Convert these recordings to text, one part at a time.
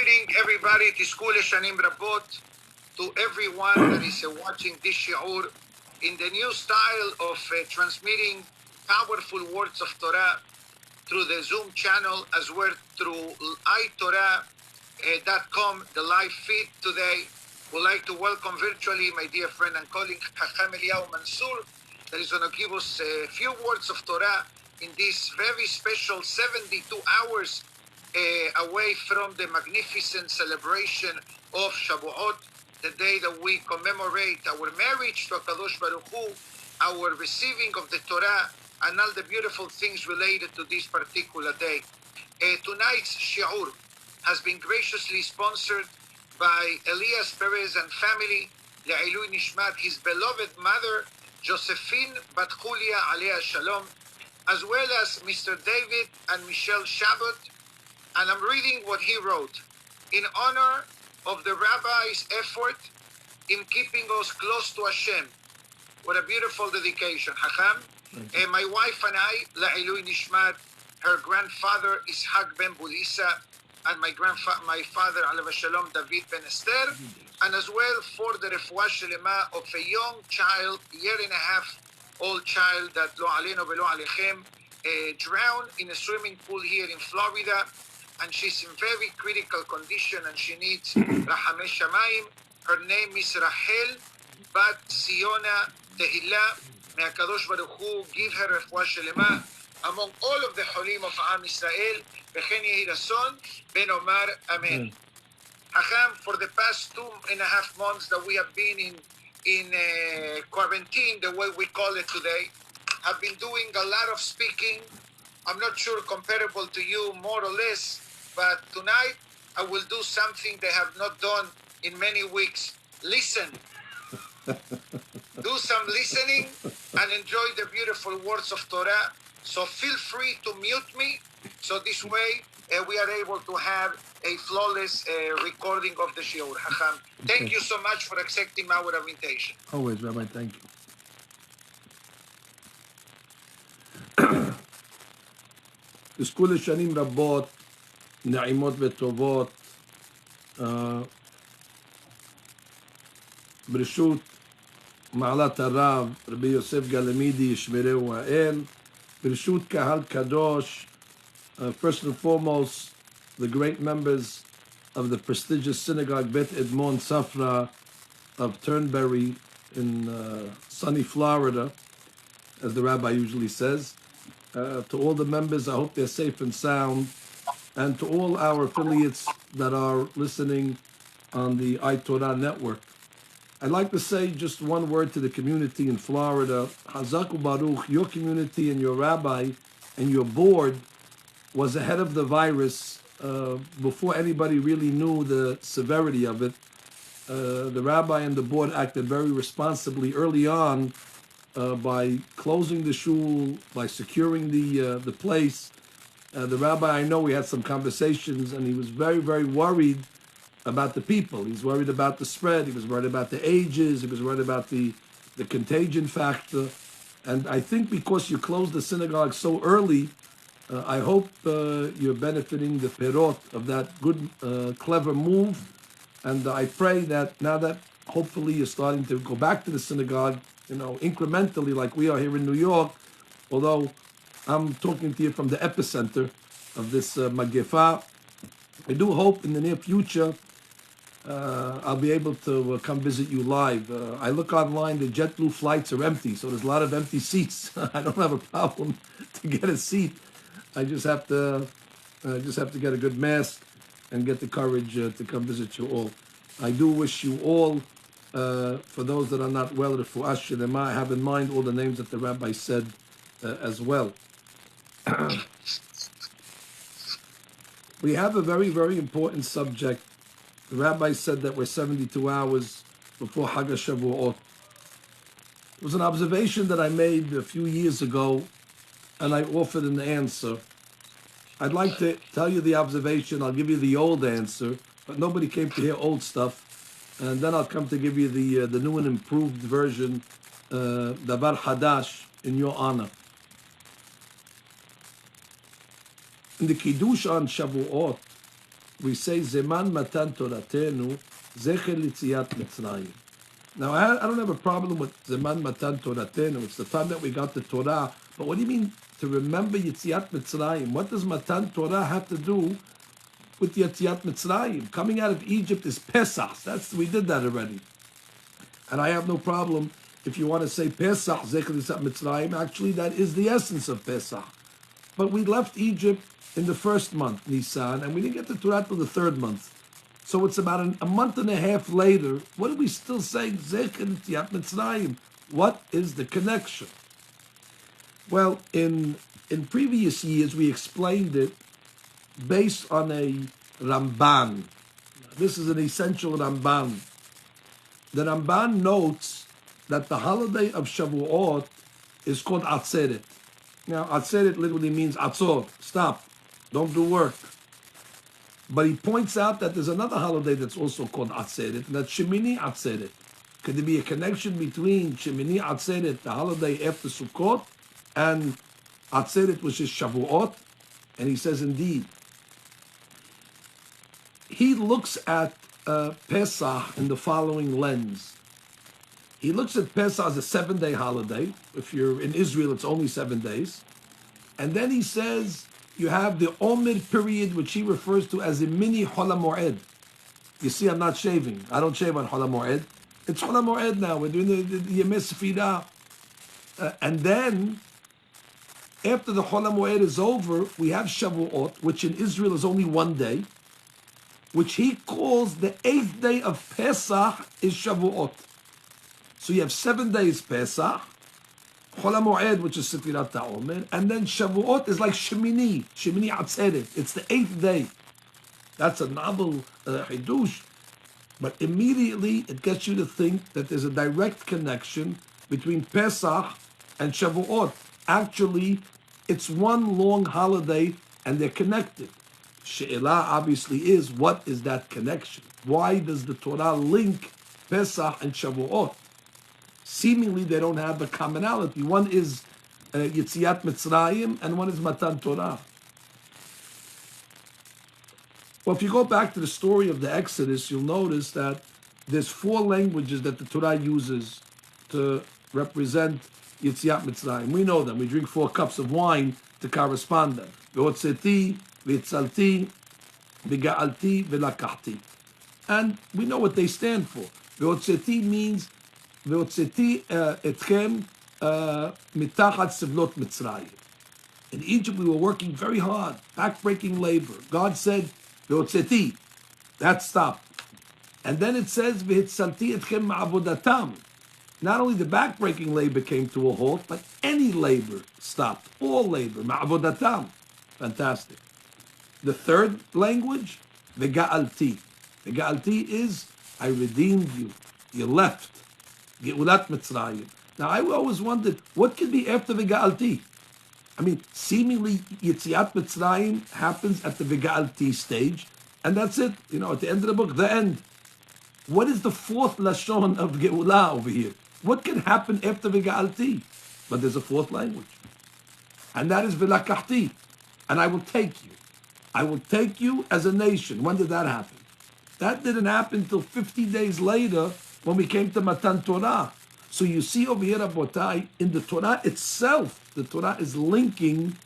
evening, everybody. Tiskule Shanim Rabot. To everyone that is watching this shiur in the new style of transmitting powerful words of Torah through the Zoom channel as well through iTorah.com, the live feed today. Would like to welcome virtually my dear friend and colleague Chacham Eliyahu Mansour, that is going to give us a few words of Torah in this very special 72 hours away from the magnificent celebration of Shabuot, the day that we commemorate our marriage to HaKadosh Baruch Hu, our receiving of the Torah, and all the beautiful things related to this particular day. Tonight's shiur has been graciously sponsored by Elias Perez and family, Le'ilui Nishmat, his beloved mother, Josephine Bat Julia Alea Shalom, as well as Mr. David and Michelle Shabuot. And I'm reading what he wrote. In honor of the rabbi's effort in keeping us close to Hashem. What a beautiful dedication, Chacham. My wife and I, Le'ilui Nishmat, her grandfather Ishaq ben Bulisa, and my father, Alav Shalom, David ben Esther, and as well for the refuah shelema of a young child, year-and-a-half-old child that lo aleno velo alechem, drowned in a swimming pool here in Florida, and she's in very critical condition, and she needs Rahameh Shamayim. Her name is Rachel Bat Siona Tehillah. May HaKadosh Baruch Hu give her refuah shelema among all of the cholim of Am Israel. V'chen yehi ratzon ben omar amen. Hacham, for the past 2.5 months that we have been in quarantine, the way we call it today, I've been doing a lot of speaking. I'm not sure comparable to you, more or less, but tonight I will do something they have not done in many weeks. Listen. Do some listening and enjoy the beautiful words of Torah. So feel free to mute me. So this way we are able to have a flawless recording of the shiur. Hacham, thank you so much for accepting our invitation. Always, Rabbi, thank you. תזכו לשנים רבות, נעימות וטובות, ברשות מעלת הרב, רבי יוסף גלמידי, ישמרהו האל, ברשות קהל קדוש, first and foremost, the great members of the prestigious synagogue Bet Edmon Safra of Turnberry in sunny Florida, as the rabbi usually says. To all the members, I hope they're safe and sound, and to all our affiliates that are listening on the iTorah network. I'd like to say just one word to the community in Florida. Hazaku Baruch, your community and your rabbi and your board was ahead of the virus before anybody really knew the severity of it. The rabbi and the board acted very responsibly early on by closing the shul, by securing the place. The rabbi, I know we had some conversations, and he was very, very worried about the people. He's worried about the spread. He was worried about the ages. He was worried about the contagion factor. And I think because you closed the synagogue so early, I hope you're benefiting the perot of that good, clever move. And I pray that now that hopefully you're starting to go back to the synagogue, incrementally like we are here in New York, although I'm talking to you from the epicenter of this magefa. I do hope in the near future I'll be able to come visit you live. I look online, the JetBlue flights are empty, so there's a lot of empty seats. I don't have a problem to get a seat. I just have to get a good mask and get the courage to come visit you all. I do wish you all, for those that are not well, refuah shelema, have in mind all the names that the rabbi said as well. We have a very, very important subject. The rabbi said that we're 72 hours before Chag Shabuot. It was an observation that I made a few years ago, and I offered an answer. I'd like to tell you the observation. I'll give you the old answer, but nobody came to hear old stuff. And then I'll come to give you the new and improved version, Davar Hadash, in your honor. In the Kiddush on Shabuot, we say Zeman Matan Toratenu Zecher Litziat Mitzrayim. Now, I don't have a problem with Zeman Matan Toratenu. It's the time that we got the Torah. But what do you mean to remember Yitziat Mitzrayim? What does Matan Torah have to do with Yitziat Mitzrayim? Coming out of Egypt is Pesach. We did that already. And I have no problem if you want to say Pesach, Zecher Yitziat Mitzrayim. Actually, that is the essence of Pesach. But we left Egypt in the first month, Nisan, and we didn't get the Torah till the third month. So it's about a month and a half later. What are we still saying? Zecher Yitziat Mitzrayim. What is the connection? Well, in previous years, we explained it based on a Ramban. This is an essential Ramban. The Ramban notes that the holiday of Shabuot is called Atzeret. Now, Atzeret literally means Atzor, stop, don't do work. But he points out that there's another holiday that's also called Atzeret, and that's Shemini Atzeret. Could there be a connection between Shemini Atzeret, the holiday after Sukkot, and Atzeret, which is Shavuot? And he says, indeed. He looks at Pesach in the following lens. He looks at Pesach as a 7-day holiday. If you're in Israel, it's only 7 days. And then he says you have the Omer period, which he refers to as a mini Chol HaMoed. You see, I'm not shaving. I don't shave on Chol HaMoed. It's Chol HaMoed now. We're doing the Yemei Sefirah. And then, after the Chol HaMoed is over, we have Shavuot, which in Israel is only 1 day, which he calls the 8th day of Pesach is Shavuot. So you have 7 days Pesach, Chol HaMoed, which is Sefirat HaOmer, and then Shavuot is like Shemini Atzeret. It's the 8th day. That's a novel Hidush. But immediately it gets you to think that there's a direct connection between Pesach and Shavuot. Actually, it's one long holiday and they're connected. She'elah obviously is, what is that connection? Why does the Torah link Pesach and Shavuot? Seemingly they don't have a commonality. One is Yitziat Mitzrayim and one is Matan Torah. Well, if you go back to the story of the Exodus, you'll notice that there's 4 languages that the Torah uses to represent Yitziat Mitzrayim. We know them. We drink 4 cups of wine to correspond them. Ve'otzeti, ve'etzalti, ve'ga'alti, ve'lakachti. And we know what they stand for. Ve'otzeti means Ve'otzeti etchem mitachat sevlot Mitzrayim. In Egypt, we were working very hard, backbreaking labor. God said, Ve'otzeti, that stopped. And then it says, Ve'hitzalti etchem ma'avodatam. Not only the backbreaking labor came to a halt, but any labor stopped. All labor, ma'avodatam. Fantastic. The third language, Ve'ga'alti. Ve'ga'alti is, I redeemed you. You left. Geulat Mitzrayim. Now, I always wondered, what could be after V'ga'alti? I mean, seemingly, Yitziat Mitzrayim happens at the V'ga'alti stage, and that's it. You know, at the end of the book, the end. What is the 4th Lashon of Geulah over here? What can happen after V'ga'alti? But there's a 4th language. And that is V'lakachti. And I will take you. I will take you as a nation. When did that happen? That didn't happen until 50 days later, when we came to Matan Torah. So you see over here, Rabotai, in the Torah itself, the Torah is linking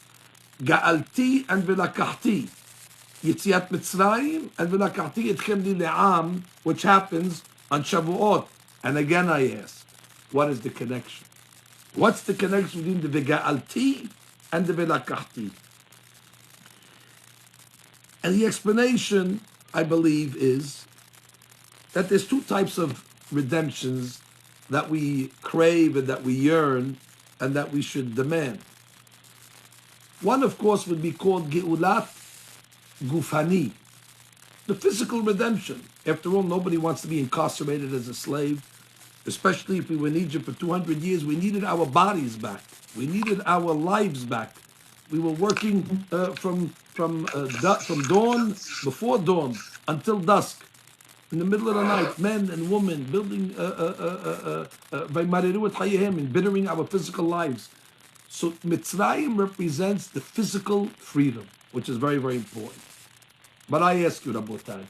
Ga'alti and V'lakachti. Yitziat Mitzrayim and V'lakachti etchem li le'am, which happens on Shavuot. And again I ask, what is the connection? What's the connection between the V'ga'alti and the V'lakachti? And the explanation, I believe, is that there's 2 types of redemptions that we crave and that we yearn and that we should demand. One, of course, would be called Geulat Gufani, the physical redemption. After all, nobody wants to be incarcerated as a slave, especially if we were in Egypt for 200 years. We needed our bodies back. We needed our lives back. We were working from dawn, before dawn, until dusk. In the middle of the night, men and women building, embittering our physical lives. So Mitzrayim represents the physical freedom, which is very, very important. But I ask you, Rabotai,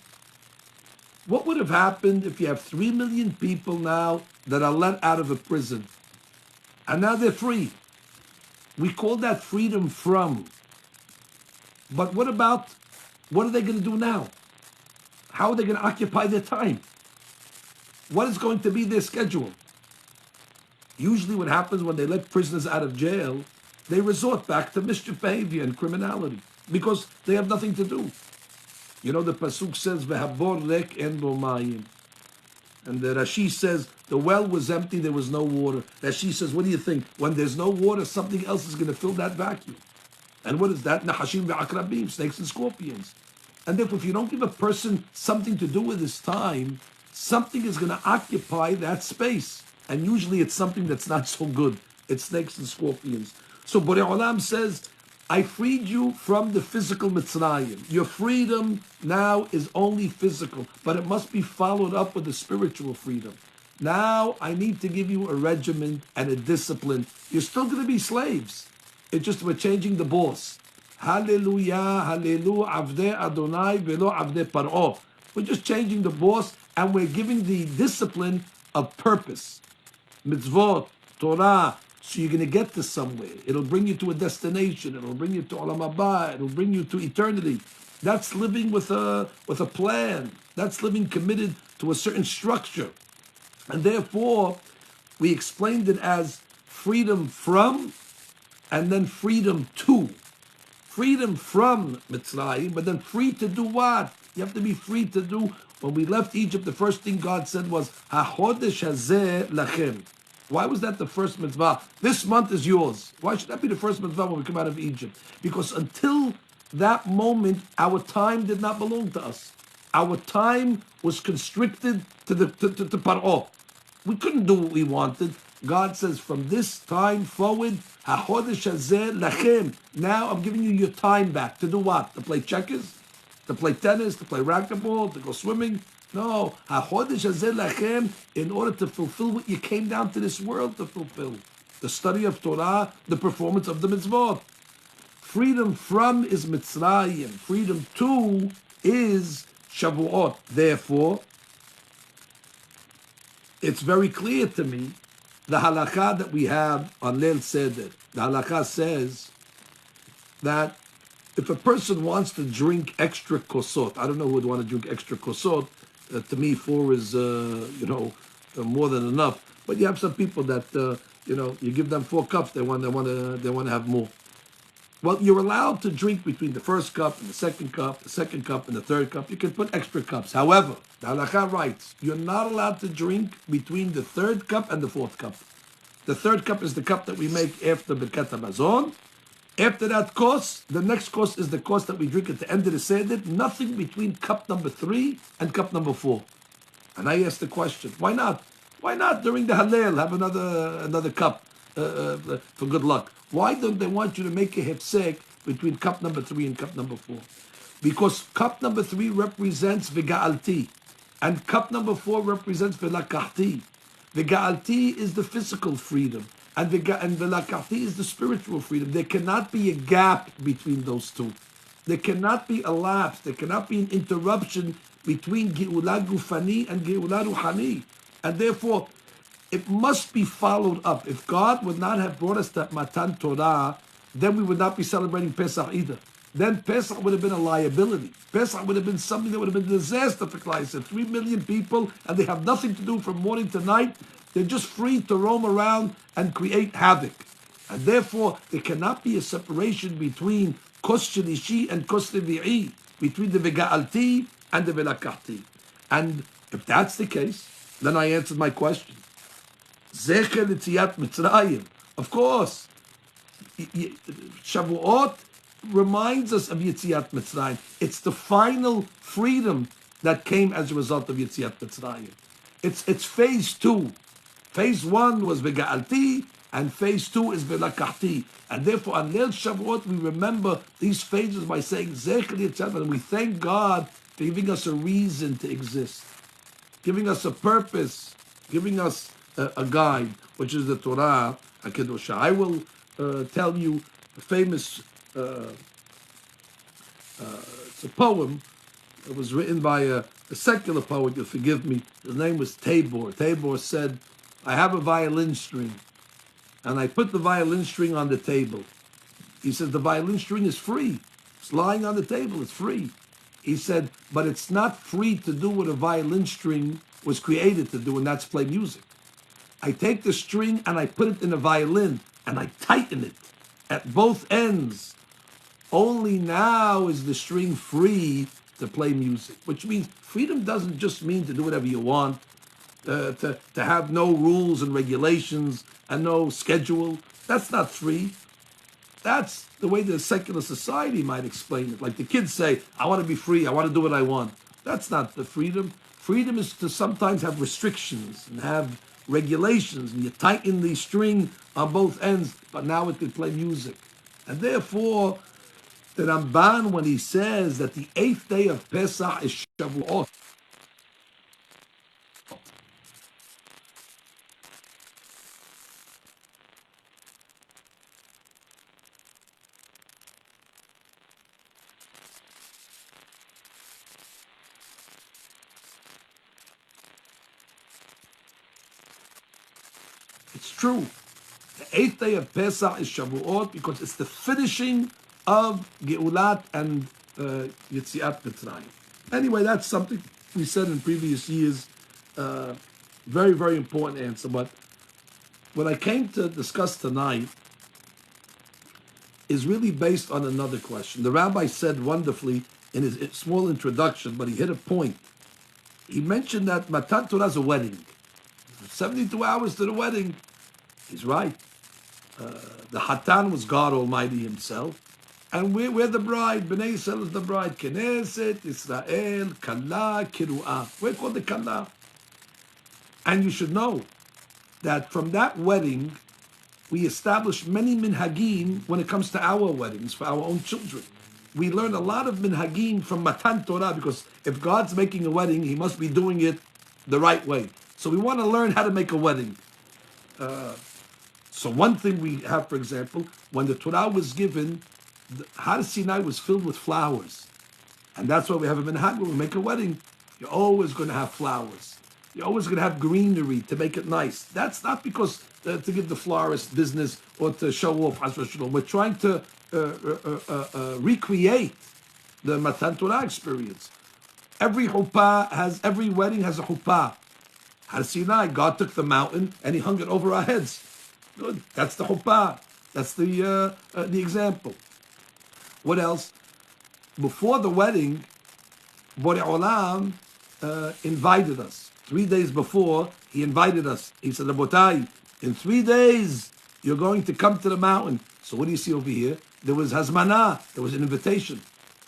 what would have happened if you have 3 million people now that are let out of a prison and now they're free? We call that freedom from. But what are they going to do now? How are they going to occupy their time? What is going to be their schedule? Usually what happens when they let prisoners out of jail, they resort back to mischief behavior and criminality because they have nothing to do. You know, the Pasuk says, V'habor rek en bo mayim. And the Rashi says, the well was empty, there was no water. Rashi says, what do you think? When there's no water, something else is going to fill that vacuum. And what is that? Nahashim ve'akrabim, snakes and scorpions. And therefore, if you don't give a person something to do with his time, something is going to occupy that space. And usually it's something that's not so good. It's snakes and scorpions. So Borei Olam says, I freed you from the physical Mitzrayim. Your freedom now is only physical, but it must be followed up with a spiritual freedom. Now I need to give you a regimen and a discipline. You're still going to be slaves. It's just we're changing the boss. Hallelujah, hallelujah, avdei Adonai velo avdei Paro. We're just changing the boss and we're giving the discipline of purpose. Mitzvot, Torah, so you're going to get to somewhere. It'll bring you to a destination. It'll bring you to Olam Haba. It'll bring you to eternity. That's living with a plan. That's living committed to a certain structure. And therefore, we explained it as freedom from and then freedom to. Freedom from Mitzrayim, but then free to do what? You have to be free to do. When we left Egypt, the first thing God said was, HaChodesh hazeh lachem. Why was that the first mitzvah? This month is yours. Why should that be the first mitzvah when we come out of Egypt? Because until that moment, our time did not belong to us. Our time was constricted to Paro. We couldn't do what we wanted. God says, from this time forward, HaChodesh hazeh lachem. Now I'm giving you your time back. To do what? To play checkers? To play tennis? To play racquetball? To go swimming? No. HaChodesh hazeh lachem, in order to fulfill what you came down to this world to fulfill. The study of Torah, the performance of the mitzvot. Freedom from is Mitzrayim. Freedom to is Shabuot. Therefore, it's very clear to me, the halakha that we have on Leil Seder. The halakha says that if a person wants to drink extra kosot, I don't know who would want to drink extra kosot. To me, 4 is, more than enough. But you have some people that, you give them 4 cups, they want to have more. Well, you're allowed to drink between the first cup and the second cup and the third cup. You can put extra cups. However, the halakha writes, you're not allowed to drink between the third cup and the fourth cup. The third cup is the cup that we make after Birkat HaMazon. After that course, the next course is the course that we drink at the end of the Seder. Nothing between cup number 3 and cup number 4. And I asked the question, why not? Why not during the Hallel have another cup for good luck? Why don't they want you to make a hefsek between cup number 3 and cup number 4? Because cup number 3 represents v'ga'alti, and cup number 4 represents v'lakahti. V'ga'alti is the physical freedom, and v'lakahti is the spiritual freedom. There cannot be a gap between those two. There cannot be a lapse. There cannot be an interruption between Ge'ulah Gufani and Ge'ulah Ruhani. And therefore, it must be followed up. If God would not have brought us that Matan Torah, then we would not be celebrating Pesach either. Then Pesach would have been a liability. Pesach would have been something that would have been a disaster for Klal Yisrael. 3 million people, and they have nothing to do from morning to night. They're just free to roam around and create havoc. And therefore, there cannot be a separation between Kos Shelishi and Kos Revi'i, between the V'ga'alti and the V'lakahti. And if that's the case, then I answered my question. Zecher L'Tziat Mitzrayim. Of course, Shavuot reminds us of Yetziat Mitzrayim. It's the final freedom that came as a result of Yetziat Mitzrayim. It's phase 2. Phase 1 was V'ga'alti, and phase 2 is V'lakahti. And therefore, on Leil Shavuot, we remember these phases by saying Zecher L'Tziat, and we thank God for giving us a reason to exist, giving us a purpose, giving us a guide, which is the Torah HaKedosha. I will tell you a famous it's a poem It was written by a secular poet, you'll forgive me. His name was Tabor. Tabor said, I have a violin string, and I put the violin string on the table. He said, the violin string is free. It's lying on the table, it's free. He said, but it's not free to do what a violin string was created to do, and that's play music. I take the string and I put it in a violin, and I tighten it at both ends. Only now is the string free to play music, which means freedom doesn't just mean to do whatever you want, to have no rules and regulations and no schedule. That's not free. That's the way the secular society might explain it. Like the kids say, I want to be free, I want to do what I want. That's not the freedom. Freedom is to sometimes have restrictions and have regulations, and you tighten the string on both ends, but now it can play music. And therefore, the Ramban, when he says that the 8th day of Pesach is Shabuot, it's true. The 8th day of Pesach is Shabuot because it's the finishing of Geulat and Yetziat Mitzrayim. Anyway, that's something we said in previous years. Very, very important answer. But what I came to discuss tonight is really based on another question. The rabbi said wonderfully in his small introduction, but he hit a point. He mentioned that Matan Torah is a wedding. 72 hours to the wedding. He's right. The Hatan was God Almighty Himself. And we're the bride. Bnei Yisrael is the bride. Knesset, Israel, Kala, Kiru'ah. We're called the Kala. And you should know that from that wedding, we establish many minhagim when it comes to our weddings, for our own children. We learn a lot of minhagim from Matan Torah, because if God's making a wedding, He must be doing it the right way. So we want to learn how to make a wedding. So one thing we have, for example, when the Torah was given, Har Sinai was filled with flowers. And that's why we have a minhag when we make a wedding. You're always going to have flowers. You're always going to have greenery to make it nice. That's not because to give the florist business or to show off. We're trying to recreate the Matan Torah experience. Every wedding has a chuppah. Har Sinai, God took the mountain and He hung it over our heads. Good. That's the chuppah. That's the example. What else? Before the wedding, Borei Olam invited us. 3 days before, He invited us. He said, Rabotai, in 3 days, you're going to come to the mountain. So what do you see over here? There was hazmanah. There was an invitation.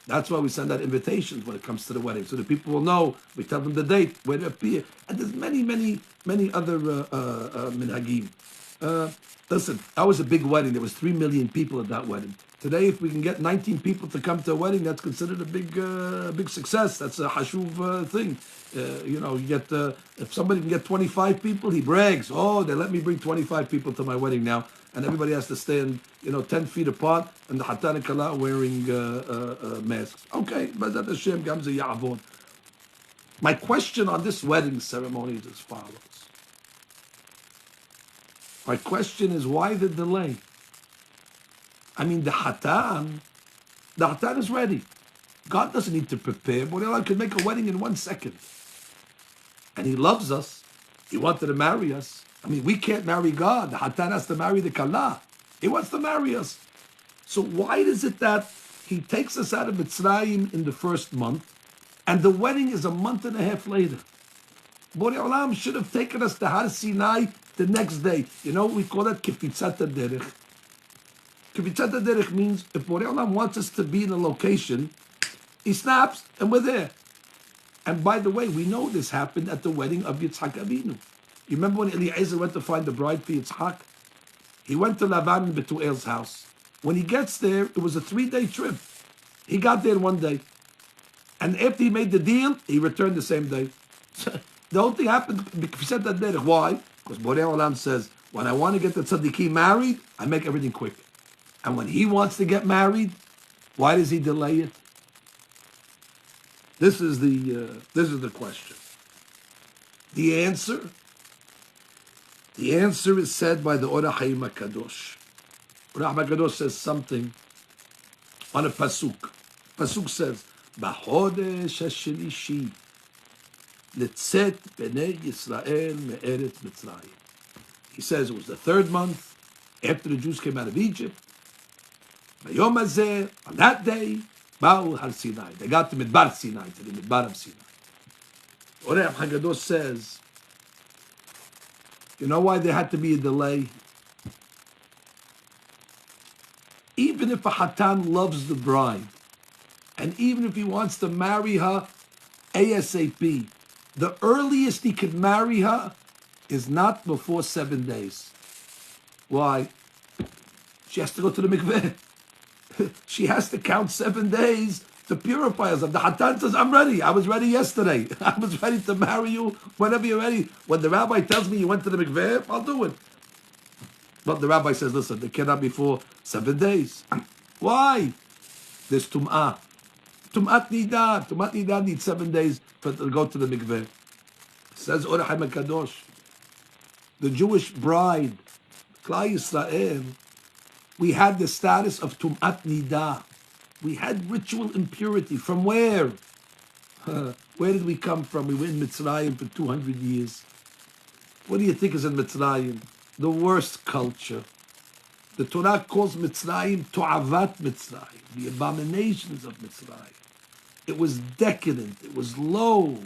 That's why we send out invitations when it comes to the wedding, so the people will know. We tell them the date, where to appear. And there's many, many, many other minhagim. Listen, that was a big wedding. There was 3 million people at that wedding. Today, if we can get 19 people to come to a wedding, that's considered a big success. That's a hashuv thing. You get if somebody can get 25 people, he brags. Oh, they let me bring 25 people to my wedding now, and everybody has to stand 10 feet apart, and the Hatan and Kala wearing masks. Okay, but that Hashem gamze ya'avon. My question on this wedding ceremony is as follows. My question is, why the delay? I mean, the Hatan is ready. God doesn't need to prepare. Borei Olam could make a wedding in 1 second. And He loves us. He wanted to marry us. I mean, we can't marry God. The Hatan has to marry the Kala. He wants to marry us. So why is it that He takes us out of Mitzrayim in the first month, and the wedding is a month and a half later? Borei Olam should have taken us to Har Sinai the next day. We call that Kifitzat HaDerech. Kifitzat HaDerech means if Borei Olam wants us to be in a location, He snaps and we're there. And by the way, we know this happened at the wedding of Yitzhak Avinu. You remember when Eliezer went to find the bride for Yitzhak? He went to Lavan and Betuel's house. When he gets there, it was a 3-day trip. He got there in 1 day. And after he made the deal, he returned the same day. So the whole thing happened because he said that there. Why? Because Borei Olam says, when I want to get the tzaddikim married, I make everything quick. And when He wants to get married, why does He delay it? This is the question. The answer is said by the Ora Chaim HaKadosh. Ora Chaim HaKadosh says something on a pasuk. Pasuk says, "B'chodesh hashlishi letzet bnei Yisrael me'eretz Mitzrayim." He says it was the third month after the Jews came out of Egypt. B'yom hazeh, on that day, ba'u har Sinai. They got to Midbar Sinai, to the Midbar of Sinai. Ora Chaim HaKadosh says, you know why there had to be a delay? Even if a Hatan loves the bride, and even if he wants to marry her ASAP, the earliest he could marry her is not before 7 days. Why? She has to go to the mikveh. She has to count 7 days to purify herself. The Hatan says, I'm ready. I was ready yesterday. I was ready to marry you whenever you're ready. When the rabbi tells me you went to the mikveh, I'll do it. But the rabbi says, listen, they cannot before 7 days. Why? There's tum'ah. Tum'at nidah. Tum'at nidah needs 7 days to go to the mikveh. Says Ora Chaim HaKadosh, the Jewish bride, Klal Yisrael, we had the status of tum'at nidah. We had ritual impurity. From where? Where did we come from? We were in Mitzrayim for 200 years. What do you think is in Mitzrayim? The worst culture. The Torah calls Mitzrayim To'avat Mitzrayim, the abominations of Mitzrayim. It was decadent. It was low.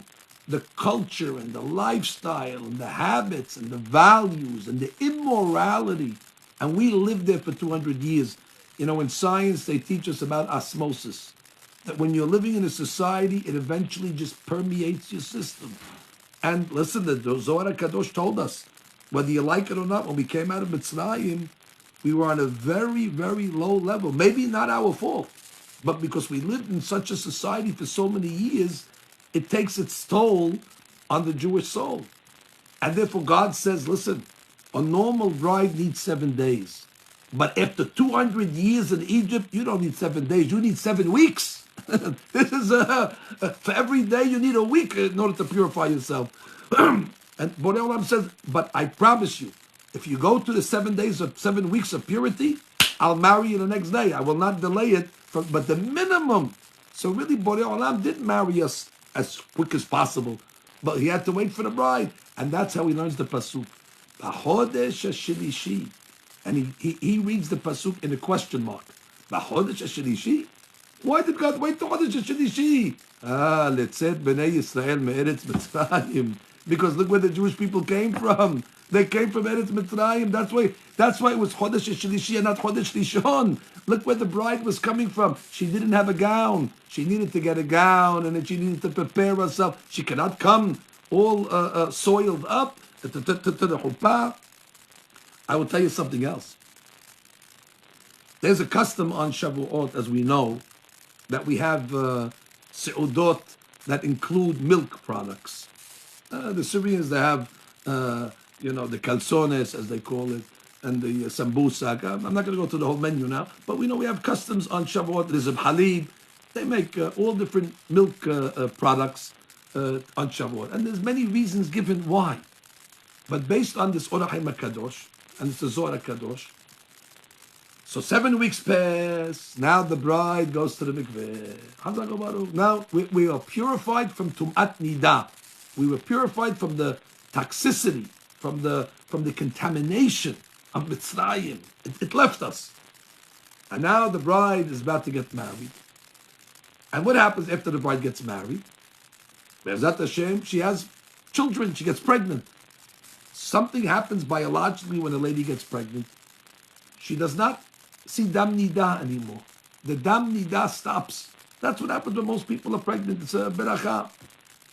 The culture and the lifestyle and the habits and the values and the immorality. And we lived there for 200 years. You know, in science, they teach us about osmosis. That when you're living in a society, it eventually just permeates your system. And listen, the Zohar HaKadosh told us, whether you like it or not, when we came out of Mitzrayim, we were on a very, very low level. Maybe not our fault, but because we lived in such a society for so many years, it takes its toll on the Jewish soul. And therefore God says, listen, a normal bride needs 7 days. But after 200 years in Egypt, you don't need 7 days. You need 7 weeks. This is for every day you need a week in order to purify yourself. And Borei Olam says, but I promise you, if you go to the 7 days of 7 weeks of purity, I'll marry you the next day. I will not delay it. But the minimum. So really, Borei Olam didn't marry us as quick as possible, but he had to wait for the bride, and that's how he learns the pasuk. B'chodesh hashlishi. And he reads the pasuk in a question mark. B'chodesh hashlishi? Why did God wait to Chodesh hashlishi? Letzet b'nei Yisrael me'eretz Mitzrayim. Because look where the Jewish people came from. They came from Eretz Mitzrayim. That's why it was Chodesh hashlishi and not Chodesh Rishon. Look where the bride was coming from. She didn't have a gown. She needed to get a gown, and then she needed to prepare herself. She cannot come all soiled up to the chuppah. I will tell you something else. There's a custom on Shabuot, as we know, that we have seudot that include milk products. The Syrians, they have, the calzones, as they call it, and the sambusak. I'm not going to go to the whole menu now, but we know we have customs on Shabuot. There's a halib. They make all different milk products on Shabuot. And there's many reasons given why. But based on this Ora Chaim HaKadosh, and it's the Zohar HaKadosh, so 7 weeks pass, now the bride goes to the mikveh. Now we are purified from Tum'at Nidah. We were purified from the toxicity, from the contamination of Mitzrayim. It left us. And now the bride is about to get married. And what happens after the bride gets married? Be'ezat Hashem, she has children, she gets pregnant. Something happens biologically when a lady gets pregnant. She does not see dam nidah anymore. The dam nidah stops. That's what happens when most people are pregnant. It's a beracha.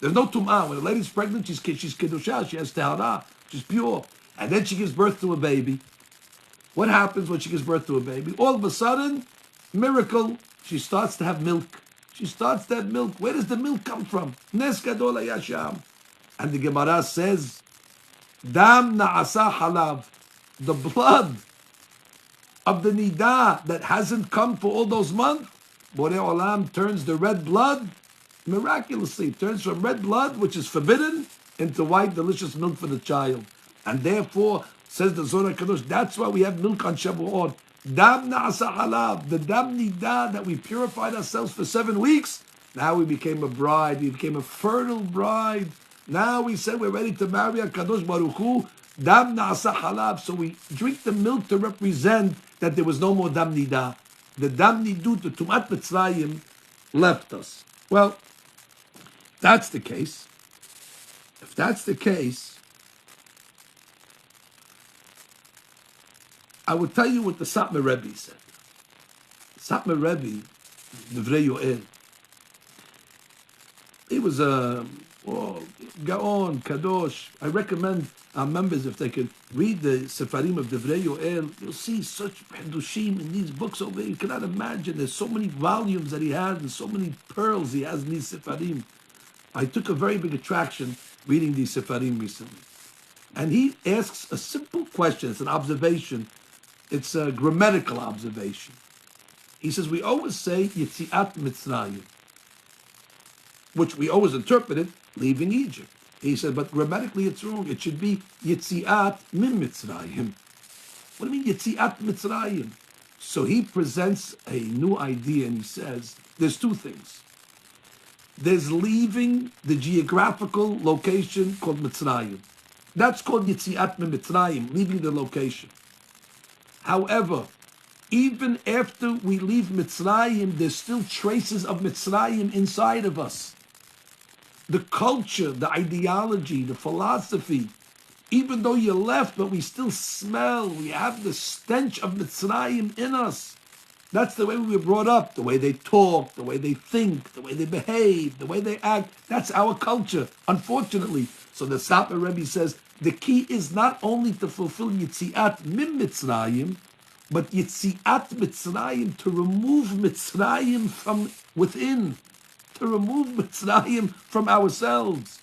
There's no tum'ah. When a lady's pregnant, she's kedushah, she has tahara, she's pure. And then she gives birth to a baby. What happens when she gives birth to a baby? All of a sudden, miracle, she starts to have milk. She starts to have milk. Where does the milk come from? Nes gadol hayasham. And the Gemara says, Dam na'asa halav, the blood of the nidah that hasn't come for all those months, Borei Olam turns the red blood Miraculously, it turns from red blood, which is forbidden, into white, delicious milk for the child. And therefore, says the Zohar Kadosh, that's why we have milk on Shabuot. Dam na'asa halav, the dam nidah, that we purified ourselves for 7 weeks. Now we became a bride, we became a fertile bride. Now we said we're ready to marry a Kadosh Baruch Hu. Dam na'asa halav, so we drink the milk to represent that there was no more dam nidah. The dam nidu, the tumat Mitzrayim, left us. Well, that's the case. If that's the case, I will tell you what the Satmar Rebbe said. Satmar Rebbe, Devora Faige, he was a Gaon, Kadosh. I recommend our members, if they could read the Sefarim of Devora Faige, you'll see such Pedushim in these books over there. You cannot imagine. There's so many volumes that he has and so many pearls he has in these Sefarim. I took a very big attraction reading these Sefarim recently. And he asks a simple question. It's an observation. It's a grammatical observation. He says, we always say Yetziat Mitzrayim, which we always interpret it, leaving Egypt. He said, but grammatically it's wrong. It should be Yetziat Min Mitzrayim. What do you mean Yetziat Mitzrayim? So he presents a new idea and he says, there's two things. There's leaving the geographical location called Mitzrayim. That's called Yetziat Min Mitzrayim, leaving the location. However, even after we leave Mitzrayim, there's still traces of Mitzrayim inside of us. The culture, the ideology, the philosophy, even though you left, but we still smell, we have the stench of Mitzrayim in us. That's the way we were brought up, the way they talk, the way they think, the way they behave, the way they act. That's our culture, unfortunately. So the Satmar Rebbe says, the key is not only to fulfill Yetziat Min Mitzrayim, but Yetziat Mitzrayim, to remove Mitzrayim from within, to remove Mitzrayim from ourselves.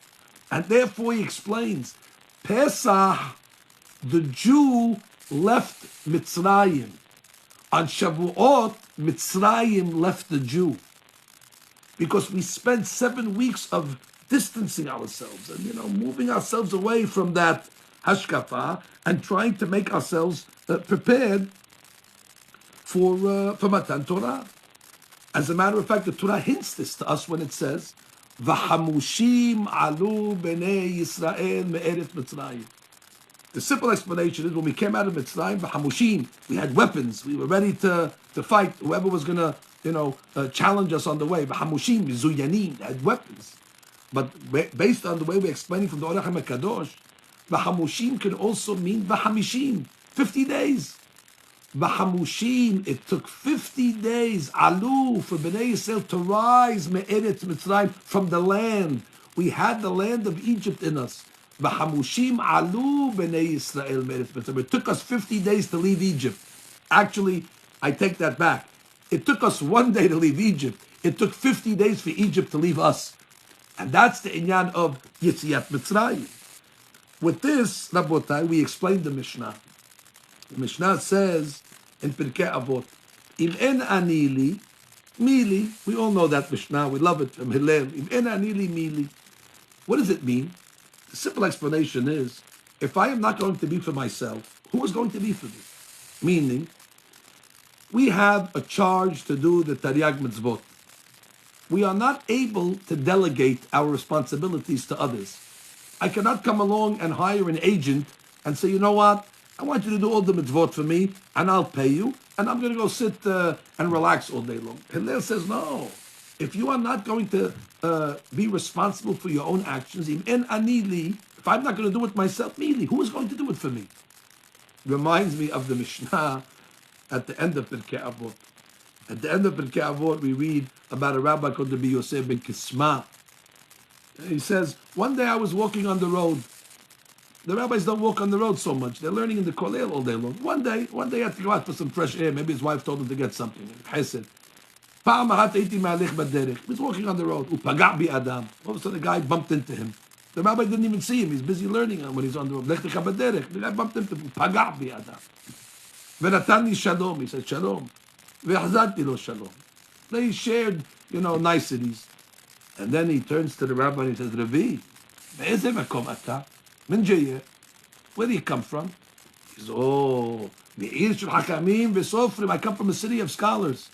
And therefore he explains, Pesach, the Jew left Mitzrayim. On Shabuot, Mitzrayim left the Jew. Because we spent 7 weeks of distancing ourselves and, moving ourselves away from that hashkafa and trying to make ourselves prepared for Matan Torah. As a matter of fact, the Torah hints this to us when it says, "V'hamushim alu b'nei Yisrael me'eretz Mitzrayim." The simple explanation is when we came out of Mitzrayim, v'hamushim, we had weapons. We were ready to fight whoever was going to challenge us on the way. V'hamushim, zuyanim, had weapons. But based on the way we're explaining from the Orach HaMekadosh, v'hamushim can also mean v'hamishim, 50 days. V'hamushim, it took 50 days, alu, for Bnei Yisrael to rise me'eretz Mitzrayim, from the land. We had the land of Egypt in us. V'hamushim alu Bnei Yisrael me'eretz Mitzrayim. It took us 50 days to leave Egypt. Actually, I take that back. It took us 1 day to leave Egypt. It took 50 days for Egypt to leave us. And that's the inyan of Yetziat Mitzrayim. With this, Rabotai, we explained the Mishnah. The Mishnah says in Pirkei Avot, Im en anili, mili. We all know that Mishnah. We love it from Hillel. Im en anili, mili. What does it mean? The simple explanation is, if I am not going to be for myself, who is going to be for me? Meaning, we have a charge to do the Taryag Mitzvot. We are not able to delegate our responsibilities to others. I cannot come along and hire an agent and say, you know what? I want you to do all the mitzvot for me, and I'll pay you, and I'm going to go sit and relax all day long. Hillel says, no. If you are not going to be responsible for your own actions, if I'm not going to do it myself, who is going to do it for me? Reminds me of the Mishnah at the end of Pirkei Avot. At the end of Pirkei Avot, we read about a rabbi called Rabbi Yosef ben Kisma. He says, one day I was walking on the road. The rabbis don't walk on the road so much. They're learning in the kollel all day long. One day he had to go out for some fresh air. Maybe his wife told him to get something. Chesed. He was walking on the road. All of a sudden, the guy bumped into him. The rabbi didn't even see him. He's busy learning when he's on the road. The guy bumped into him. He said, shalom. They shared, niceties. And then he turns to the rabbi and he says, Rabbi, מאיזה מקום אתה? מן ג'יה. Where do you come from? He says, oh, מעיר של חכמים וסופרים. I come from a city of scholars.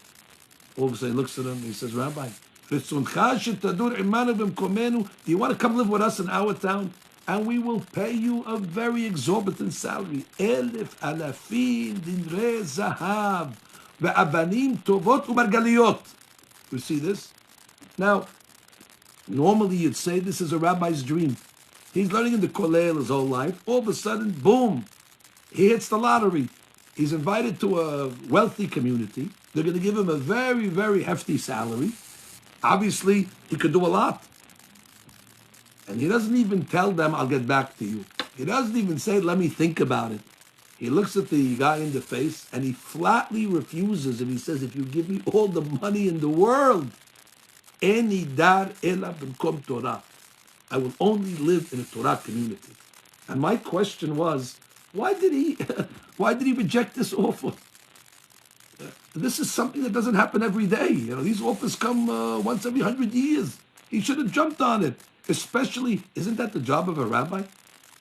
All of a sudden he looks at him and he says, Rabbi, רצונך שתדור עמנו במקומנו. Do you want to come live with us in our town? And we will pay you a very exorbitant salary. 1,000 דינרי זהב ואבנים טובות ומרגליות. You see this? Now, normally you'd say this is a rabbi's dream. He's learning in the kollel his whole life. All of a sudden, boom, he hits the lottery. He's invited to a wealthy community. They're going to give him a very, very hefty salary. Obviously, he could do a lot. And he doesn't even tell them, I'll get back to you. He doesn't even say, let me think about it. He looks at the guy in the face and he flatly refuses. And he says, if you give me all the money in the world, Eni dar ela b'mkom Torah. I will only live in a Torah community. And my question was, why did he reject this offer? This is something that doesn't happen every day. You know, these offers come once every 100 years. He should have jumped on it. Especially, isn't that the job of a rabbi?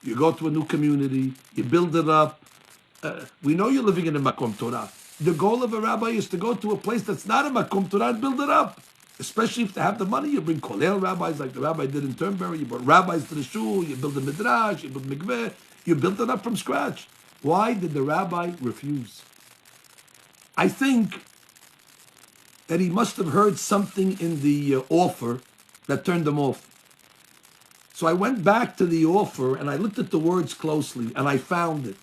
You go to a new community, you build it up. We know you're living in a Makom Torah. The goal of a rabbi is to go to a place that's not a Makom Torah and build it up. Especially if they have the money, you bring kollel rabbis like the rabbi did in Turnberry. You brought rabbis to the shul, you build a midrash, you build mikveh, you built it up from scratch. Why did the rabbi refuse? I think that he must have heard something in the offer that turned him off. So I went back to the offer and I looked at the words closely and I found it.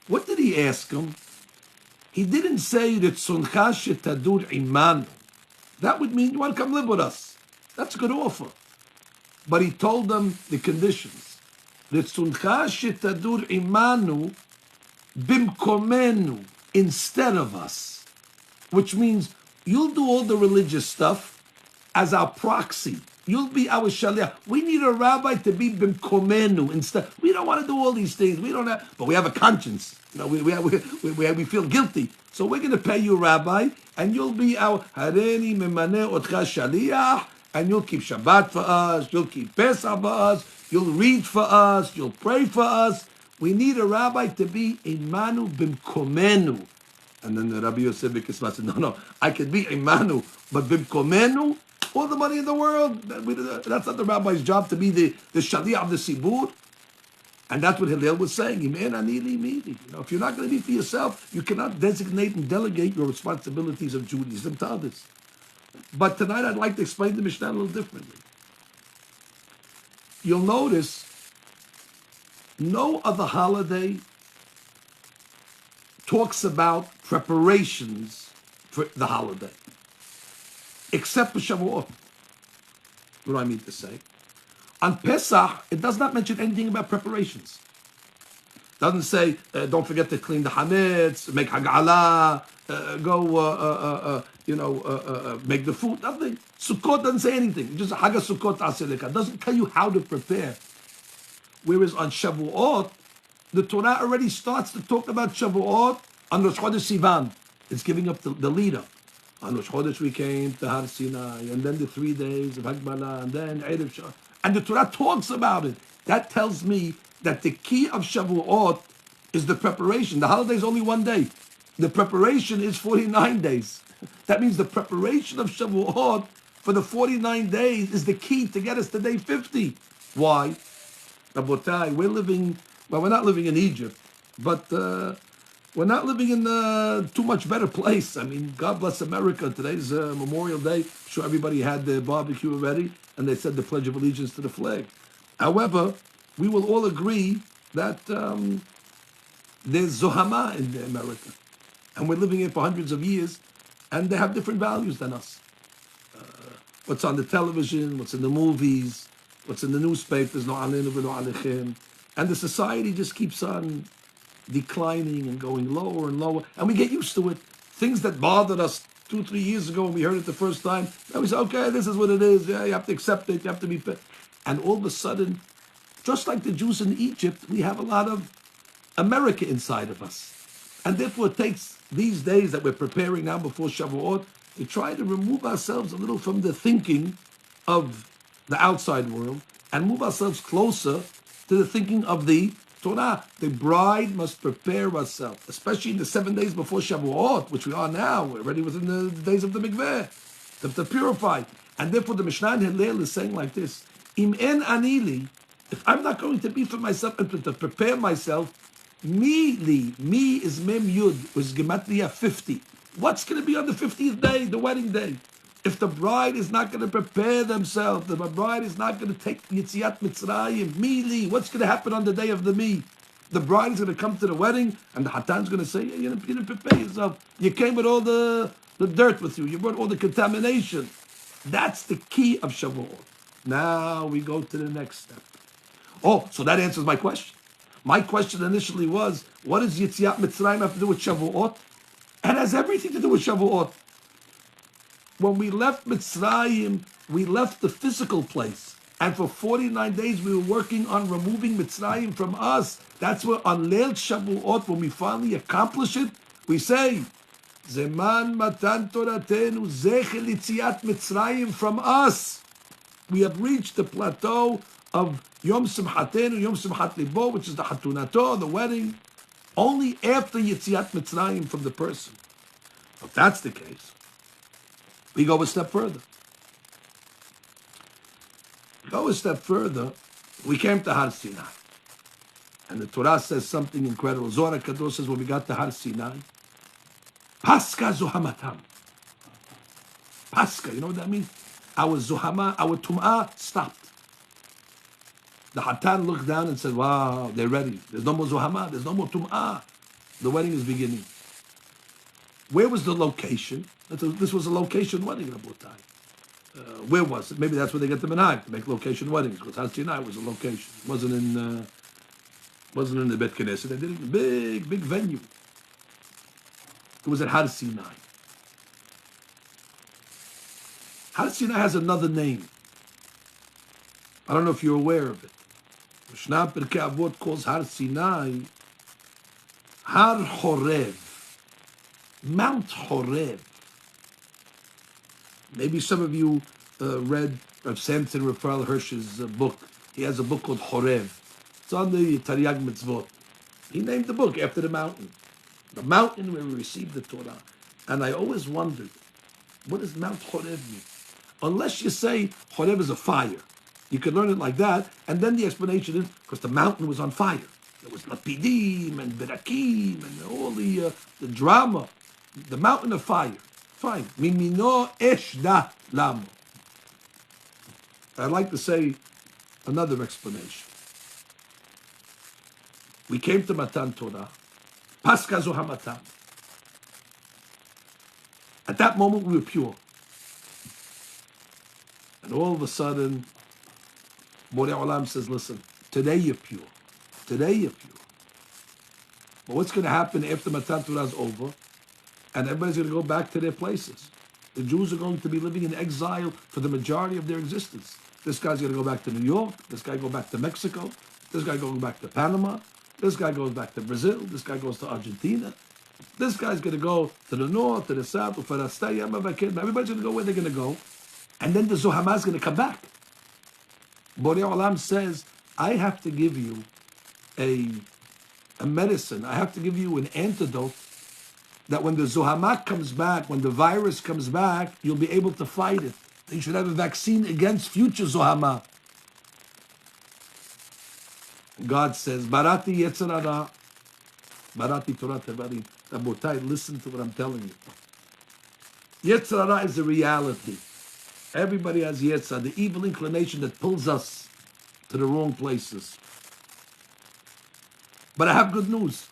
What did he ask him? He didn't say Ritzoncha shetadur imanu. That would mean you want to come live with us. That's a good offer. But he told them the conditions. Ritzoncha shetadur imanu bimkomenu, instead of us. Which means you'll do all the religious stuff as our proxy. You'll be our shaliach. We need a rabbi to be bimkomenu instead. We don't want to do all these things. We don't have, but we have a conscience. You know, we feel guilty. So we're going to pay you, rabbi, and you'll be our hareni memane otcha shaliach, and you'll keep Shabbat for us. You'll keep Pesach for us. You'll read for us. You'll pray for us. We need a rabbi to be imanu bimkomenu. And then the Rabbi Yosef Kisma said, no, I can be imanu, but bimkomenu, all the money in the world. That's not the rabbi's job to be the shaliach of the sibur. And that's what Hillel was saying. You know, if you're not going to be for yourself, you cannot designate and delegate your responsibilities of Judaism to others. But tonight I'd like to explain the Mishnah a little differently. You'll notice no other holiday talks about preparations for the holiday, except for Shabuot. What do I mean to say? On Pesach, it does not mention anything about preparations. It doesn't say, don't forget to clean the hametz, make hag'alah, make the food, nothing. Sukkot doesn't say anything. It's just Haga Sukkot Aseleka. It doesn't tell you how to prepare. Whereas on Shavuot, the Torah already starts to talk about Shavuot on Rosh Chodesh Sivan. It's giving up the lead up. On Rosh Chodesh we came to Har Sinai, and then the 3 days of Hagmalah, and then Erev Shah. And the Torah talks about it. That tells me that the key of Shavuot is the preparation. The holiday is only 1 day. The preparation is 49 days. That means the preparation of Shavuot for the 49 days is the key to get us to day 50. Why? Rabotai, we're not living in Egypt, but we're not living in a too much better place. I mean, God bless America. Today's Memorial Day. I'm sure everybody had their barbecue already, and they said the Pledge of Allegiance to the flag. However, we will all agree that there's Zohama in America, and we're living here for hundreds of years, and they have different values than us. What's on the television, what's in the movies, what's in the newspapers, no aleinu v'no alechem, and the society just keeps on declining and going lower and lower, and we get used to it. Things that bothered us 2-3 years ago when we heard it the first time, then we say, okay, this is what it is. Yeah, you have to accept it. You have to be fit. And all of a sudden, just like the Jews in Egypt, we have a lot of America inside of us. And therefore it takes these days that we're preparing now before Shavuot to try to remove ourselves a little from the thinking of the outside world and move ourselves closer to the thinking of the Torah. The bride must prepare herself, especially in the 7 days before Shabuot, which we are now. We're already within the days of the mikveh, to purify. And therefore the Mishnah in Hillel is saying like this, Im en anili, if I'm not going to be for myself and to prepare myself, me is mem yud, which is gematria 50. What's going to be on the 50th day, the wedding day? If the bride is not going to prepare themselves, if the bride is not going to take Yitziat Mitzrayim, me, what's going to happen on the day of the me? The bride is going to come to the wedding, and the Hatan's going to say, you didn't prepare yourself. You came with all the dirt with you. You brought all the contamination. That's the key of Shavuot. Now we go to the next step. Oh, so that answers my question. My question initially was, what does Yitziat Mitzrayim have to do with Shavuot? It has everything to do with Shavuot. When we left Mitzrayim, we left the physical place. And for 49 days, we were working on removing Mitzrayim from us. That's where on Leil Shavuot, when we finally accomplish it, we say, Zeman Matan Toratenu Zechel Yitziat Mitzrayim from us. We have reached the plateau of Yom Simchatenu, Yom Simchat Libo, which is the Hatunato, the wedding, only after Yitziat Mitzrayim from the person. If that's the case, we go a step further. We came to Har Sinai. And the Torah says something incredible. Zohar HaKadosh says when we got to Har Sinai, Paska Zuhamatam. Paska, you know what that means? Our Zuhama, our Tum'ah stopped. The Hatan looked down and said, wow, they're ready. There's no more Zuhama, there's no more Tum'ah. The wedding is beginning. Where was the location? This was a location wedding, Rabotai. Where was it? Maybe that's where they get the Menachem to make location weddings, because Har Sinai was a location. It wasn't in the Bet Knesset. They did it in a big venue. It was at Har Sinai. Har Sinai has another name. I don't know if you're aware of it. Mishnah Pirkei Avot calls Har Sinai Har Horev, Mount Horev. Maybe some of you read Rav Samson Raphael Hirsch's book. He has a book called Horev. It's on the Taryag Mitzvot. He named the book after the mountain where we received the Torah. And I always wondered, what does Mount Horev mean? Unless you say Horev is a fire. You could learn it like that, and then the explanation is because the mountain was on fire. There was Lapidim and Berakim and all the drama. The mountain of fire. Fine. Mimino eshda lamo. I'd like to say another explanation. We came to Matan Torah. Paska Zohamatan. At that moment, we were pure. And all of a sudden, Borei Olam says, listen, today you're pure. Today you're pure. But what's going to happen after Matan Torah is over? And everybody's going to go back to their places. The Jews are going to be living in exile for the majority of their existence. This guy's going to go back to New York. This guy goes back to Mexico. This guy goes back to Panama. This guy goes back to Brazil. This guy goes to Argentina. This guy's going to go to the north, to the south. Everybody's going to go where they're going to go. And then the Zohama is going to come back. Borei Olam says, I have to give you a medicine. I have to give you an antidote that when the Zohama comes back, when the virus comes back, you'll be able to fight it. You should have a vaccine against future Zohama. God says, Barati Yetzer Hara, Barati Torah Tevarim. Rabotai, listen to what I'm telling you. Yetzer Hara is a reality. Everybody has Yetzer, the evil inclination that pulls us to the wrong places. But I have good news.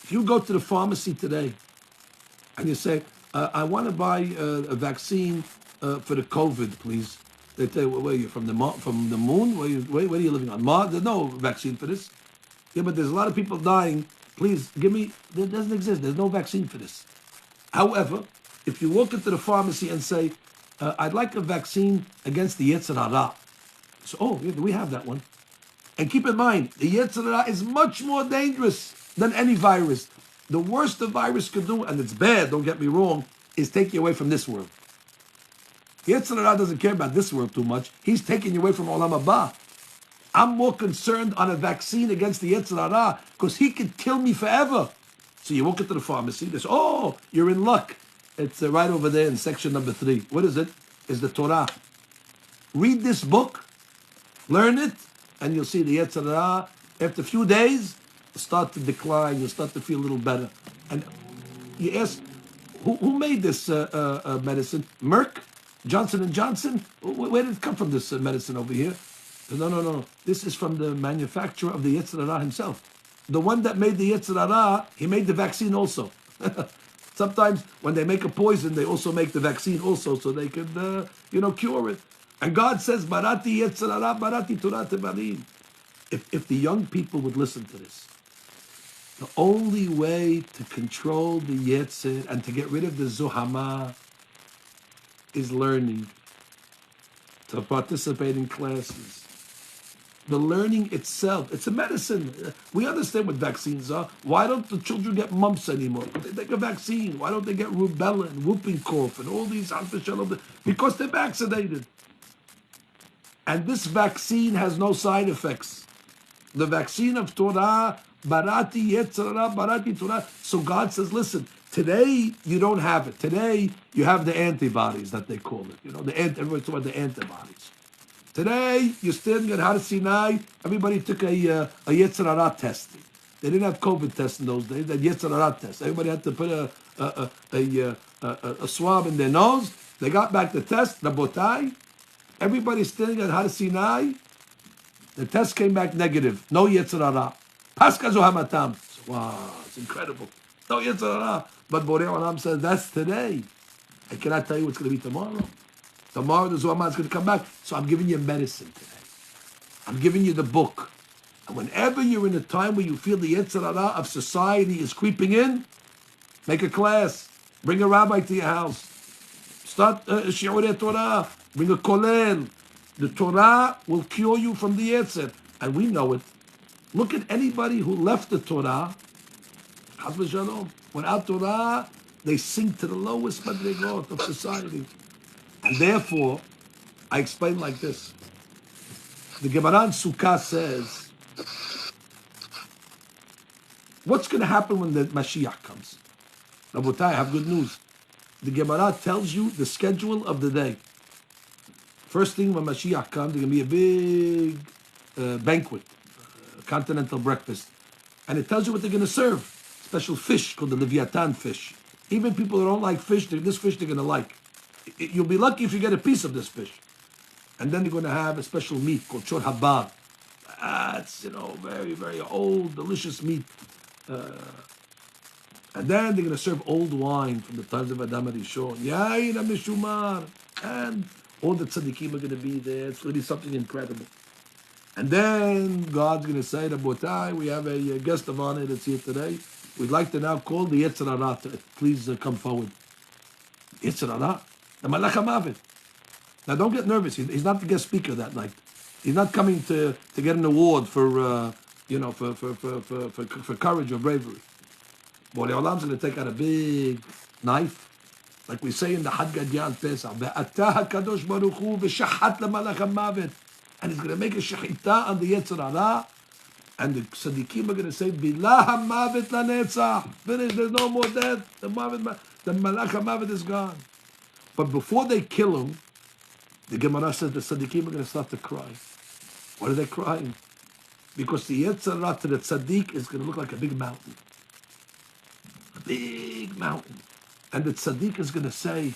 If you go to the pharmacy today and you say, I want to buy a vaccine for the COVID, please. They tell you, where are you, from the moon? Where are you living on? Mars? There's no vaccine for this. Yeah, but there's a lot of people dying. Please, give me, it doesn't exist. There's no vaccine for this. However, if you walk into the pharmacy and say, I'd like a vaccine against the Yetzer Hara. So, oh, yeah, we have that one. And keep in mind, the Yetzer Hara is much more dangerous than any virus. The worst the virus could do, and it's bad, don't get me wrong, is take you away from this world. Yetzer Hara doesn't care about this world too much. He's taking you away from Olam Haba. I'm more concerned on a vaccine against the Yetzer Hara because he could kill me forever. So you walk into the pharmacy, they say, oh, you're in luck. It's right over there in section number 3. What is it? It's the Torah. Read this book, learn it, and you'll see the Yetzer Hara. After a few days, it'll start to decline. You'll start to feel a little better. And you ask, who made this medicine? Merck? Johnson & Johnson? Where did it come from, this medicine over here? No. This is from the manufacturer of the Yetzer Hara himself. The one that made the Yetzer Hara, he made the vaccine also. Sometimes when they make a poison, they also make the vaccine also, so they could, cure it. And God says, Barati Yetzer Hara, Barati Torah Tebarim. If the young people would listen to this, the only way to control the Yetzer and to get rid of the Zohama is learning, to participate in classes. The learning itself, it's a medicine. We understand what vaccines are. Why don't the children get mumps anymore? They take a vaccine. Why don't they get rubella and whooping cough and all these? Because they're vaccinated. And this vaccine has no side effects. The vaccine of Torah, Barati Yetzer Hara, Barati Torah. So God says, listen, today you don't have it. Today you have the antibodies that they call it. Everybody talks about the antibodies. Today, you're standing at Har Sinai. Everybody took a Yetzer Hara test. They didn't have COVID tests in those days. They had Yetzer Hara tests. Everybody had to put a swab in their nose. They got back the test. Rabotai. Everybody standing at Har Sinai. The test came back negative. No Yetzer Hara. Paska Zohamatam. Wow, it's incredible. No Yetzer Hara. But Borei Olam says, that's today. I cannot tell you what's going to be tomorrow. Tomorrow the Zohar is going to come back. So I'm giving you medicine today. I'm giving you the book. And whenever you're in a time where you feel the Yetzer Hara of society is creeping in, make a class. Bring a rabbi to your house. Start Shiurei Torah. Bring a kollel. The Torah will cure you from the Yetzer. And we know it. Look at anybody who left the Torah. Chas v'shalom. Without Torah, they sink to the lowest madrigot of society. And therefore, I explain like this. The Gemara in Sukkah says, what's going to happen when the Mashiach comes? Rabotai, I have good news. The Gemara tells you the schedule of the day. First thing when Mashiach comes, there's going to be a big banquet, a continental breakfast. And it tells you what they're going to serve. Special fish called the Leviathan fish. Even people who don't like fish, this fish they're going to like. You'll be lucky if you get a piece of this fish. And then you're going to have a special meat called shor habab. That's, very, very old, delicious meat. And then they're going to serve old wine from the times of Adam Rishon. Yain HaMeshumar. And all the tzaddikim are going to be there. It's going to be something incredible. And then God's going to say, Rabotai, we have a guest of honor that's here today. We'd like to now call the Yetzer Hara. Please come forward. Yetzer Hara? The Malach HaMavet. Now don't get nervous. He's not the guest speaker that night. He's not coming to get an award for courage or bravery. Borei Olam's going to take out a big knife, like we say in the Had Gadyan Pesach. Ve'atah HaKadosh Baruch Hu v'shachat leMalach HaMavet. And he's going to make a shechita on the Yetzer Hara. And the tzaddikim are going to say, Bilah HaMavet LaNetzach. Finish, there's no more death. The Malach HaMavet is gone. But before they kill him, the Gemara says the tzaddikim are going to start to cry. What are they crying? Because the Yetzer Hara to the tzaddik is going to look like a big mountain. A big mountain. And the tzaddik is going to say,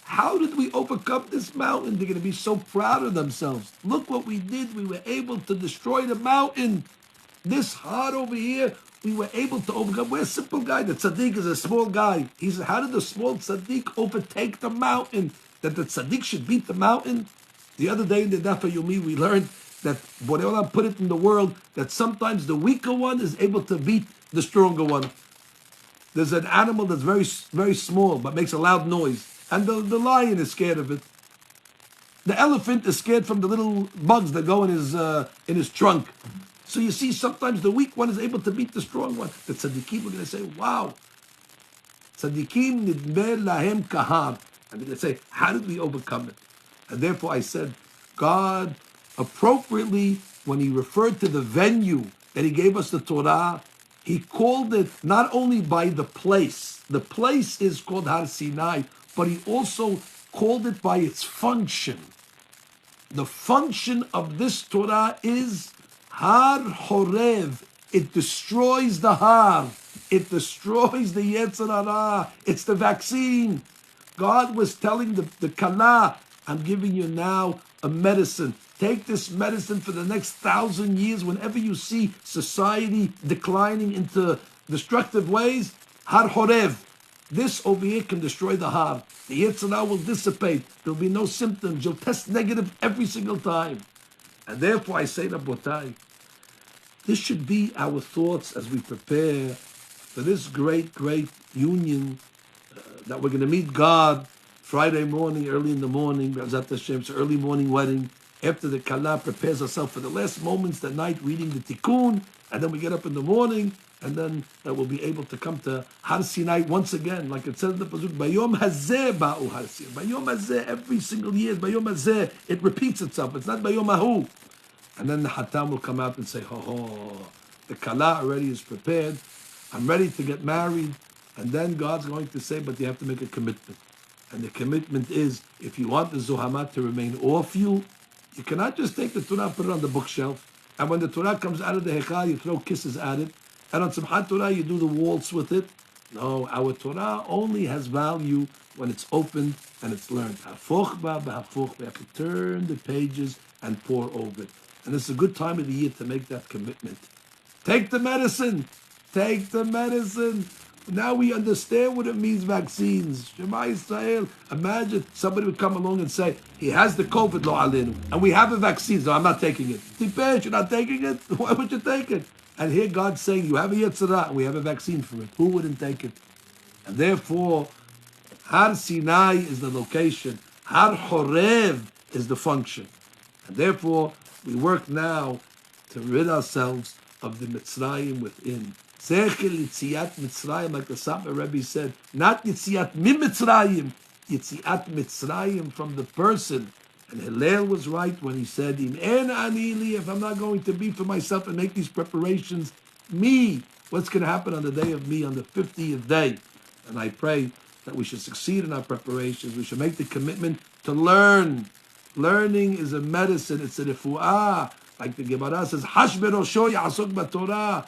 how did we overcome this mountain? They're going to be so proud of themselves. Look what we did. We were able to destroy the mountain. This heart over here, we were able to overcome. We're a simple guy. The tzaddik is a small guy. He said, how did the small tzaddik overtake the mountain? That the tzaddik should beat the mountain? The other day in the Daf Yomi, we learned that Borei Olam put it in the world that sometimes the weaker one is able to beat the stronger one. There's an animal that's very, very small but makes a loud noise. And the lion is scared of it. The elephant is scared from the little bugs that go in his trunk. So you see, sometimes the weak one is able to beat the strong one. The tzaddikim are going to say, wow. Tzaddikim nidme lahem kahar. And they're going to say, how did we overcome it? And therefore I said, God appropriately, when he referred to the venue that he gave us the Torah, he called it not only by the place is called Har Sinai, but he also called it by its function. The function of this Torah is Har Horev. It destroys the Har. It destroys the Yetzer Hara. It's the vaccine. God was telling the Kala, I'm giving you now a medicine. Take this medicine for the next 1,000 years. Whenever you see society declining into destructive ways, Har Horev. This over here can destroy the Har. The Yetzer Hara will dissipate. There'll be no symptoms. You'll test negative every single time. And therefore I say, Rabotai, this should be our thoughts as we prepare for this great, great union that we're going to meet God Friday morning, early in the morning, B'ezrat Hashem, it's an early morning wedding. After the Kala prepares herself for the last moments that night, reading the Tikkun, and then we get up in the morning, and then we'll be able to come to Har Sinai once again, like it says in the Pasuk, Bayom Hazeh Ba'u Har Sinai. Bayom Hazeh, every single year, Bayom Hazeh, it repeats itself. It's not Bayom Ahu. And then the Hatam will come out and say, the Kala already is prepared. I'm ready to get married. And then God's going to say, but you have to make a commitment. And the commitment is, if you want the Zohamat to remain off you, you cannot just take the Torah and put it on the bookshelf. And when the Torah comes out of the Hechal, you throw kisses at it. And on Simchat Torah, you do the waltz with it. No, our Torah only has value when it's opened and it's learned. Hafoch ba b'hafoch. We have to turn the pages and pour over it. And it's a good time of the year to make that commitment. Take the medicine. Take the medicine. Now we understand what it means, vaccines. Shema Yisrael. Imagine somebody would come along and say, he has the COVID, lo alinu, and we have a vaccine. No, I'm not taking it. Tipesh, you're not taking it? Why would you take it? And here God's saying, you have a Yetzer Hara, and we have a vaccine for it. Who wouldn't take it? And therefore, Har Sinai is the location. Har Horev is the function. And therefore, we work now to rid ourselves of the Mitzrayim within. Zecher Yitziat Mitzrayim, like the Safra Rebbe said, not Yitziat Mi Mitzrayim, Yitziat Mitzrayim from the person. And Hillel was right when he said, Im en ani li, if I'm not going to be for myself and make these preparations, me, what's going to happen on the day of me, on the 50th day? And I pray that we should succeed in our preparations. We should make the commitment to learn. Learning is a medicine. It's a refuah. Like the Gemara says, Hash berosho ya'asok b'Torah.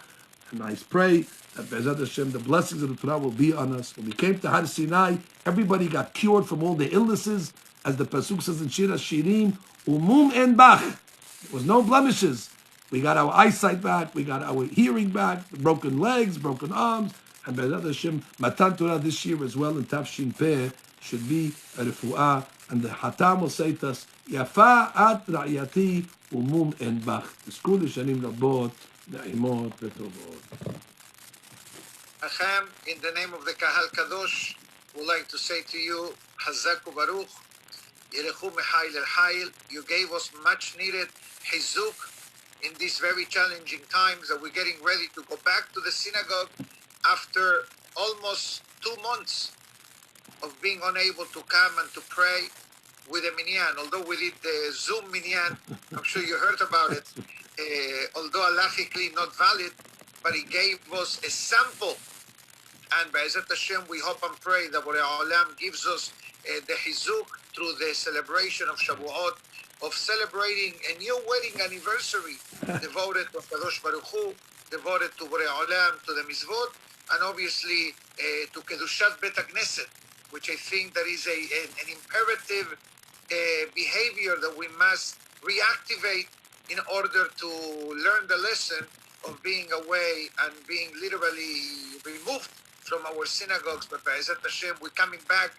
And I pray that B'ezrat Hashem, the blessings of the Torah will be on us. When we came to Har Sinai, everybody got cured from all their illnesses. As the Pasuk says in Shir HaShirim, Umum en bach. There was no blemishes. We got our eyesight back. We got our hearing back. Broken legs, broken arms. And B'ezrat Hashem, Matan Torah this year as well in Tafshin Peh should be a refuah. And the Hatam will say to us, Yafa at ra'yati umum en bach. Tizku l'shanim rabot, na'imot v'tovot. Acham, in the name of the Kahal Kadosh, would like to say to you, Hazak u'Baruch, Yerechu Mehail El Hail. You gave us much needed Hizuk in these very challenging times that we're getting ready to go back to the synagogue after almost 2 months of being unable to come and to pray with a minyan. Although we did the Zoom minyan, I'm sure you heard about it, although halachically not valid, but he gave us a sample. And B'ezrat Hashem, we hope and pray that Borei Olam gives us the Hizuk through the celebration of Shabuot, of celebrating a new wedding anniversary devoted to Kadosh Baruch Hu, devoted to Borei Olam, to the Mizvot, and obviously to Kedushat Bet HaKnesset, which I think that is an imperative behavior that we must reactivate in order to learn the lesson of being away and being literally removed from our synagogues. But B'ezrat Hashem, we're coming back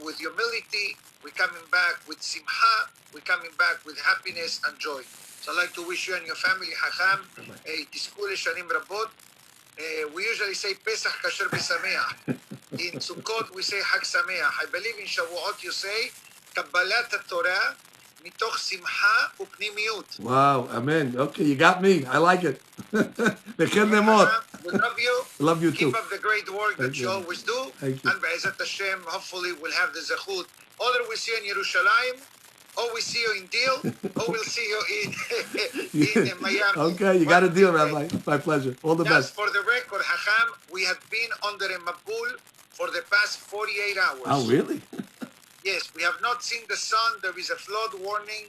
with humility, we're coming back with simcha, we're coming back with happiness and joy. So I'd like to wish you and your family, Chacham, Tizku l'shanim rabot. We usually say Pesach kasher b'sameach. In Sukkot we say Hag Sameach. I believe in Shavuot you say Kabbalat HaTorah mitoch simcha upnimiyut. Wow, amen. Okay, you got me. I like it. We love you. Love you too. Keep up the great work that you always do. Thank you. And B'ezrat Hashem, hopefully we'll have the zechut Either we see you in Yerushalayim, or we see you in Deal, or we'll see you in Miami. Okay, you got a deal, Rabbi. My pleasure. All the Just best. for the record, Hacham, we have been under a mabul for the past 48 hours. Oh, really? Yes, we have not seen the sun. There is a flood warning.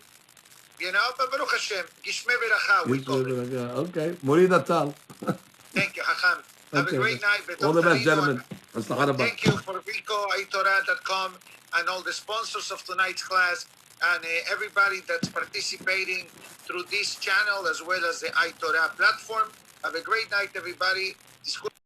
You know, but Baruch Hashem, Gishme Beracha, we call it. Okay. Murid Atal. Thank you, Hacham. Have Okay, a great night. all the best, gentlemen. Thank you for RicoItorah.com and all the sponsors of tonight's class and everybody that's participating through this channel as well as the iTorah platform. Have a great night, everybody.